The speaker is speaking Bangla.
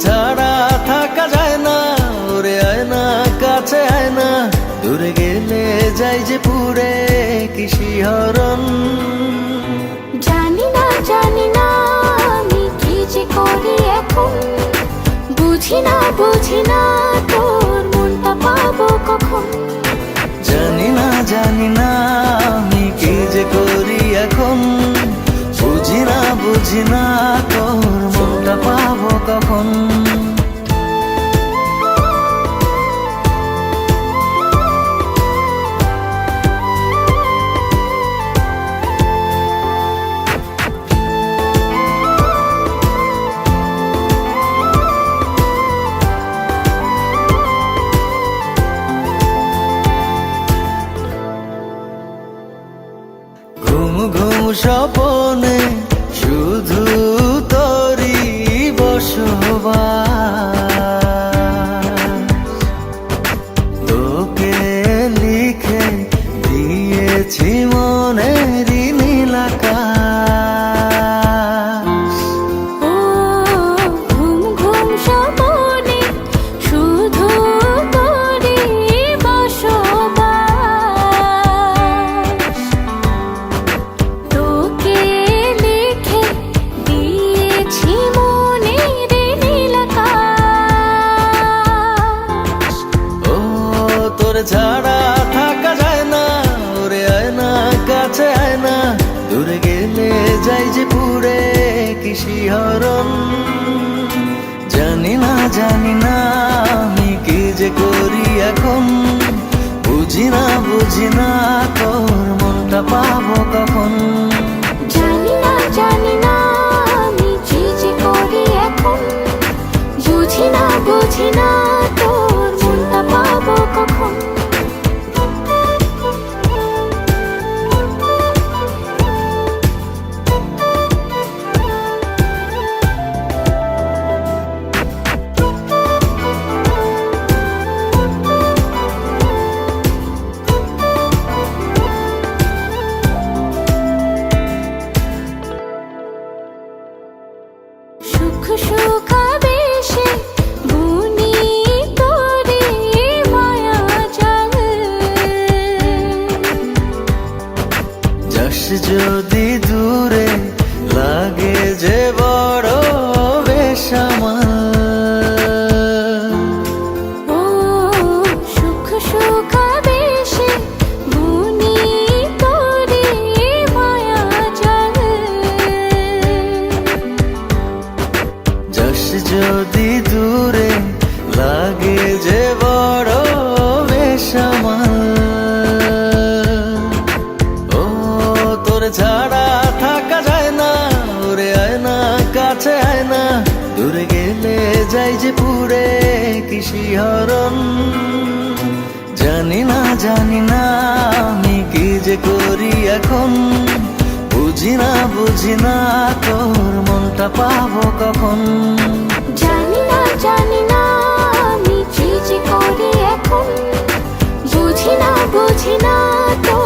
ছাড়া থাকা যায় না, ওরে আয় না কাছে আয় না, দূরে গেলে যাই যে পুরে কি শিহরণ। জানি না আমি কি যে করি এখন, বুঝি না তোর মনটা পাবো কখন। জানি না আমি কি যে করি এখন, বুঝি না তোর মনটা পাবো কখন। ঘুম স্বপনে শুধু তোরই বসবাস, তোকে লিখে দিয়েছি মনেরই নীল আকাশ। ও ঘুম স্বপনে শুধু তোরই বসবাস, তোকে লিখে দিয়েছি মনের নীল আকাশ। ও তোর ছাড়া থাকা যায় না, ওরে আয় না কাছে আয় না, দূরে গেলে যাই যে পুরে কি শিহরণ। জানি না আমি কি যে করি এখন, বুঝি না তোর মনটা পাবো কখন। জানি না আমি কি যে করি এখন, বুঝি না তোর মনটা পাবো কখন। সুখ আবেশে বুনি তোরে মায়া জাল, যাস যদি দূরে লাগে যে বড় বেসামাল। ও সুখ আবেশে বুনি তোরে মায়া জাল, যাস যদি দূরে লাগে যে বড় বেসামাল। ও তোর ছাড়া থাকা যায় না, ওরে আয় না কাছে আয় না, দূরে গেলে যাই যে পুরে কি শিহরণ। জানি না আমি কি যে করি এখন, বুঝি না তোর মনটা পাবো কখন। জানি না আমি কি যে করি এখন, বুঝি না তোর